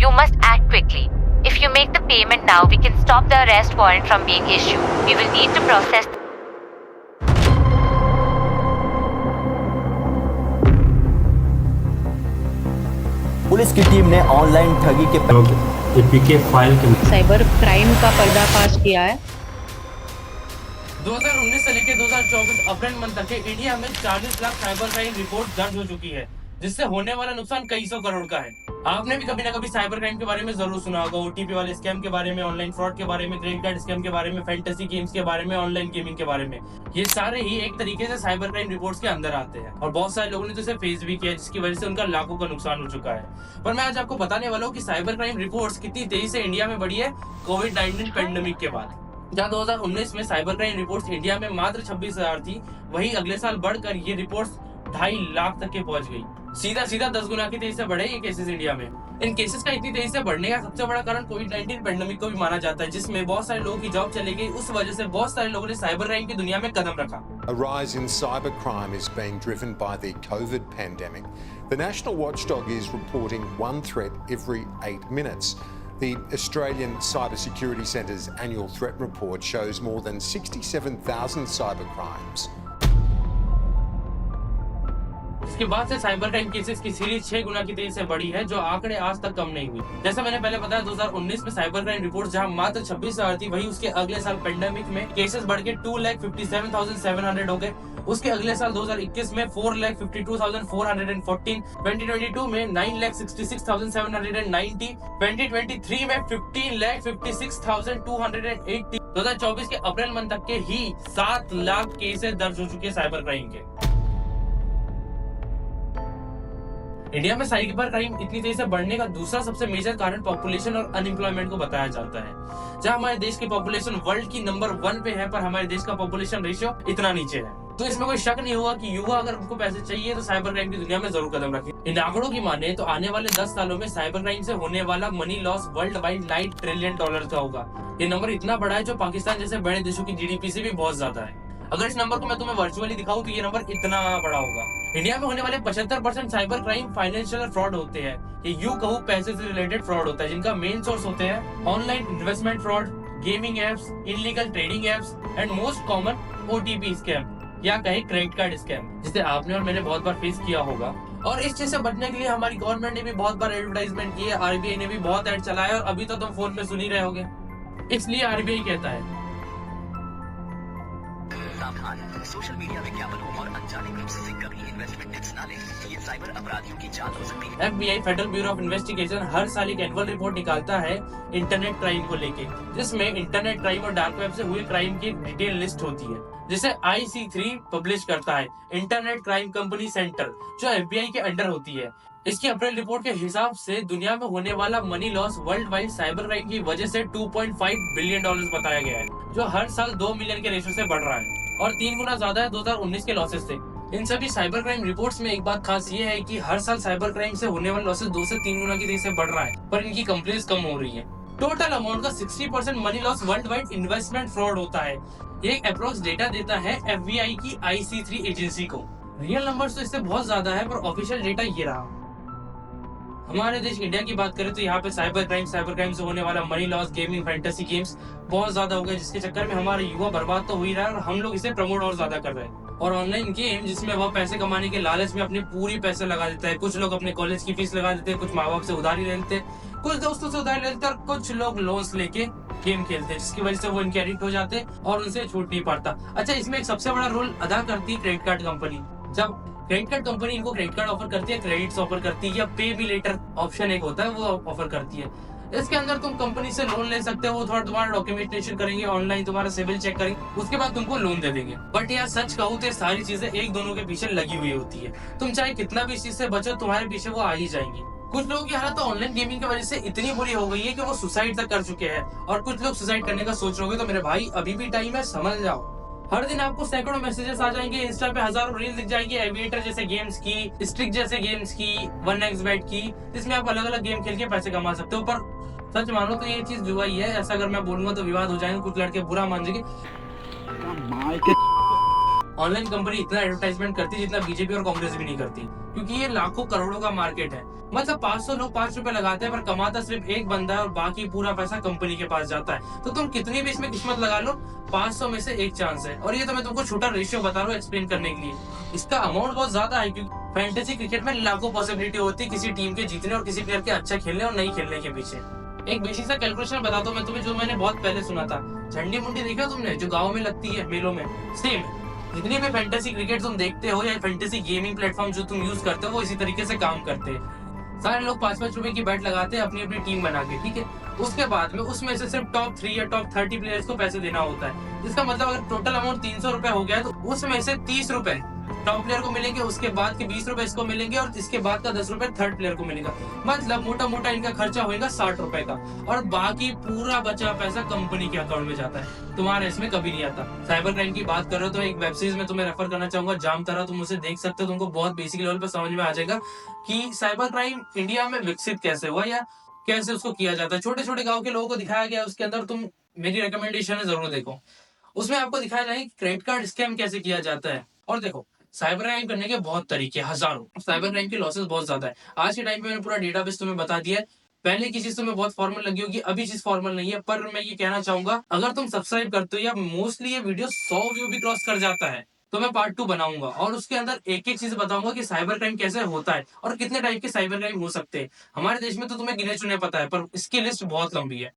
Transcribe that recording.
You must act quickly. If you make the payment now, we can stop the arrest warrant from being issued. We will need to process. Police की team ने online ठगी के APK file के cyber crime का पर्दाफाश किया है। 2019 से लेकर 2024 अप्रैल मंथ तक के इंडिया में 40 लाख साइबर क्राइम रिपोर्ट दर्ज हो चुकी है, जिससे होने वाला नुकसान कई सौ करोड़ का है। आपने भी कभी ना कभी साइबर क्राइम के बारे में जरूर सुना होगा। ओटीपी वाले स्कैम के बारे में, ऑनलाइन फ्रॉड के बारे में, क्रेडिट कार्ड स्कैम के बारे में, फैंटेसी गेम्स के बारे में, ऑनलाइन गेमिंग के बारे में। ये सारे ही एक तरीके से साइबर क्राइम रिपोर्ट्स के अंदर आते हैं और बहुत सारे लोगों ने तो इसे फेस भी किया, जिसकी वजह से उनका लाखों का नुकसान हो चुका है। पर मैं आज आपको बताने वाला हूँ कि साइबर क्राइम रिपोर्ट्स कितनी तेजी से इंडिया में बढ़ी है कोविड-19 पेंडेमिक के बाद। जहाँ 2019 में साइबर क्राइम रिपोर्ट्स इंडिया में मात्र 26,000 थी, वही अगले साल बढ़कर ये रिपोर्ट्स 2.5 लाख तक के पहुंच गई। सीधा 10 गुना की तेजी से बढ़े ये केसेस इंडिया में। इन केसेस का इतनी तेजी से बढ़ने का सबसे बड़ा कारण कोविड-19 पेंडेमिक को भी माना जाता है, जिसमें बहुत सारे लोगों की जॉब चली गई। उस वजह से बहुत सारे लोगों ने साइबर क्राइम की दुनिया में कदम रखा। A rise in cybercrime is being driven by the COVID pandemic. The National Watchdog is reporting one threat every 8 minutes. The Australian Cybersecurity Centre's annual threat report shows more than 67,000 cybercrimes. इसके बाद से cyber crime cases की series 6 गुना की तेजी से बढ़ी है, जो आंकड़े आज तक कम नहीं हुई। जैसा मैंने पहले बताया, 2019 में साइबर क्राइम रिपोर्ट जहां मात्र 26,000 थी, वही उसके अगले साल पेंडेमिक में केसेस बढ़ के 2,57,700 हो गए। उसके अगले साल 2021 में 4,52,414, 2022 में 9,66,790, 2023 में 15,56,280, 2024 के अप्रैल मंथ तक के ही 7 लाख केसेस दर्ज हो चुके हैं साइबर क्राइम के। इंडिया में साइबर क्राइम इतनी तेजी से बढ़ने का दूसरा सबसे मेजर कारण पॉपुलेशन और अनएम्प्लॉयमेंट को बताया जाता है। जहां हमारे देश की पॉपुलेशन वर्ल्ड की नंबर 1 पे है, पर हमारे देश का पॉपुलेशन रेशियो इतना नीचे है। तो इसमें कोई शक नहीं होगा कि युवा अगर उनको पैसे चाहिए तो साइबर क्राइम की दुनिया में जरूर कदम रखें। इन आंकड़ों की माने तो आने वाले 10 सालों में साइबर क्राइम से होने वाला money loss world wide $9 trillion का होगा। ये नंबर इतना बड़ा है जो पाकिस्तान जैसे बड़े देशों की जीडीपी से भी बहुत ज्यादा है। अगर इस नंबर को मैं तुम्हें वर्चुअली दिखाऊं तो ये नंबर इतना बड़ा होगा। इंडिया में होने वाले 75% साइबर क्राइम फाइनेंशियल फ्रॉड होते हैं। ये यूं कहूं पैसे से रिलेटेड फ्रॉड होता है, जिनका मेन सोर्स होते हैं online investment fraud, gaming apps, illegal trading apps and most common OTP scam या कहे क्रेडिट कार्ड स्कैम, जिसे आपने और मैंने बहुत बार फेस किया होगा। और इस चीज से बचने के लिए हमारी गवर्नमेंट ने भी बहुत बार एडवर्टाइजमेंट की है, आरबीआई ने भी बहुत ऐड चलाया और अभी तो तुम फोन पे सुन ही रहे होगे। इसलिए आरबीआई कहता है सोशल मीडिया विज्ञापनों और अनजाने ग्रुप से कभी इन्वेस्टमेंट टिप्स ना लें, ये साइबर अपराधियों की जान हो सकती है। FBI federal bureau of investigation हर साल एक एनुअल रिपोर्ट निकालता है इंटरनेट क्राइम को लेके, जिसमें इंटरनेट क्राइम और डार्क वेब से हुए क्राइम की डिटेल लिस्ट होती है, जिसे IC3 पब्लिश करता है, इंटरनेट क्राइम कंपनी सेंटर, जो FBI के अंडर होती है। इसकी अप्रैल रिपोर्ट के हिसाब से दुनिया में होने वाला money loss world wide cyber crime की वजह से $2.5 बिलियन बताया गया है, जो हर साल 2 मिलियन के रेशो से बढ़ रहा है और 3 गुना ज्यादा है 2019 के लॉसेस से। इन सभी साइबर क्राइम रिपोर्ट्स में एक बात खास ये है कि हर साल साइबर क्राइम से होने वाले लॉसेस 2 से 3 गुना की तेजी से बढ़ रहा है, पर इनकी कंप्लेंट्स कम हो रही है। टोटल अमाउंट का 60% money loss world wide investment fraud होता है। ये एक अप्रोक्स डेटा देता है FBI की IC3 एजेंसी को। रियल नंबर्स तो इससे बहुत ज्यादा है, पर ऑफिशियल डेटा ये रहा। हमारे देश इंडिया की बात करें तो यहाँ पे साइबर क्राइम से होने वाला money loss, gaming, fantasy games बहुत ज्यादा हो गया, जिसके चक्कर में हमारे युवा बर्बाद तो हो ही रहा है और हम लोग इसे प्रमोट और ज्यादा कर रहे हैं। और ऑनलाइन गेम जिसमें वह पैसे कमाने के लालच में अपने पूरी पैसे लगा देता है। कुछ लोग अपने कॉलेज की फीस लगा देते हैं, कुछ माँ बाप से उधारी ले लेते हैं, कुछ दोस्तों से उधारी ले लेते हैं और कुछ लोग लोन्स लेके गेम खेलते हैं, जिसकी वजह से वो इनके एडिक्ट हो जाते हैं और उनसे छूट नहीं पाता। अच्छा, इसमें एक सबसे बड़ा रोल अदा करती है क्रेडिट कार्ड कंपनी। जब क्रेडिट कार्ड कंपनी इनको क्रेडिट कार्ड ऑफर करती है, क्रेडिट्स ऑफर करती है या पे भी लेटर ऑप्शन एक होता है वो ऑफर करती है। इसके अंदर तुम कंपनी से लोन ले सकते हो, वो थोड़ा तुम्हारा डॉक्यूमेंटेशन करेंगे, ऑनलाइन तुम्हारा सिविल चेक करेंगे, उसके बाद तुमको लोन दे देंगे। बट यार सच कहूँ तो सारी चीजें एक दोनों के पीछे लगी हुई होती है। तुम चाहे कितना भी इस चीज से बचो, तुम्हारे पीछे वो आ ही जाएंगी। कुछ लोगों की हालत तो ऑनलाइन गेमिंग की वजह से इतनी बुरी हो गई है कि वो सुसाइड तक कर चुके हैं और कुछ लोग सुसाइड करने का सोच रहे होंगे, तो मेरे भाई अभी भी टाइम है, समझ जाओ। हर दिन आपको सैकड़ों मैसेजेस आ जाएंगे, इंस्टा पे हजारों रील दिख जाएंगे एविएटर जैसे गेम्स की, स्ट्रिक जैसे गेम्स की, 1xbet की, जिसमें आप अलग अलग गेम खेल के पैसे कमा सकते हो। पर सच मानो तो ये चीज जुआ ही है। ऐसा अगर मैं बोलूंगा तो विवाद हो जाएंगे, कुछ लड़के बुरा मान जाएंगे। ऑनलाइन कंपनी इतना एडवर्टाइजमेंट करती है जितना बीजेपी और कांग्रेस भी नहीं करती, क्योंकि ये लाखों करोड़ों का मार्केट है। मतलब 500 लोग 5 रुपए लगाते हैं पर कमाता सिर्फ एक बंदा है और बाकी पूरा पैसा कंपनी के पास जाता है। तो तुम कितनी भी इसमें किस्मत लगा लो, 500 में से एक चांस है। और ये तो मैं तुमको छोटा रेशियो बता रहा हूँ एक्सप्लेन करने के लिए। इसका अमाउंट बहुत ज्यादा है, क्योंकि फैंटेसी क्रिकेट में लाखों पॉसिबिलिटी होती है किसी टीम के जीतने और किसी प्लेयर के अच्छा खेलने और नहीं खेलने के पीछे। एक बेसिक सा कैलकुलेशन बताता हूँ मैं तुम्हें, जो मैंने बहुत पहले सुना था। झंडी मुंडी देखा तुमने, जो गाँव में लगती है मेलों में, सेम जितनी भी फैंटेसी क्रिकेट तुम देखते हो या फैंटेसी गेमिंग प्लेटफॉर्म जो तुम यूज करते हो, वो इसी तरीके से काम करते हैं। सारे लोग 5-5 रुपए की बैट लगाते हैं अपनी अपनी टीम बना के, ठीक है। उसके बाद में उसमें से सिर्फ टॉप 3 या टॉप 30 प्लेयर्स को पैसे देना होता है। इसका मतलब अगर टोटल अमाउंट 300 रुपए हो गया तो उसमें से 30 रुपए टॉप प्लेयर को मिलेंगे, उसके बाद के 20 रुपए इसको मिलेंगे और इसके बाद का 10 रुपए थर्ड प्लेयर को मिलेगा। मतलब मोटा मोटा इनका खर्चा होगा 60 रुपए का, और बाकी पूरा बचा पैसा कंपनी के अकाउंट में जाता है, तुम्हारे इसमें कभी नहीं आता। साइबर क्राइम की बात करो तो एक वेब सीरीज में तुम्हें रेफर करना चाहूंगा, जामतारा, तुम उसे देख सकते हो। तुमको बहुत बेसिक लेवल पे समझ में आ जाएगा कि साइबर क्राइम इंडिया में विकसित कैसे हुआ या कैसे उसको किया जाता है। छोटे छोटे गाँव के लोगों को दिखाया गया, उसके अंदर तुम मेरी रिकमेंडेशन है जरूर देखो। उसमें आपको दिखाया जाएगा क्रेडिट कार्ड स्कैम कैसे किया जाता है। और देखो, साइबर क्राइम करने के बहुत तरीके, हजारों। साइबर क्राइम के लॉसेस बहुत ज्यादा है। आज के टाइम पे मैंने पूरा डेटाबेस तुम्हें बता दिया है। पहले की चीज तुम्हें बहुत फॉर्मल लगी होगी, अभी चीज फॉर्मल नहीं है, पर मैं ये कहना चाहूंगा अगर तुम सब्सक्राइब करते हो या मोस्टली ये वीडियो 100 व्यू भी क्रॉस कर जाता है तो मैं पार्ट 2 बनाऊंगा और उसके अंदर एक एक चीज बताऊंगा कि साइबर क्राइम कैसे होता है और कितने टाइप के साइबर क्राइम हो सकते हैं। हमारे देश में तो तुम्हें गिने चुने पता है, पर इसकी लिस्ट बहुत लंबी है।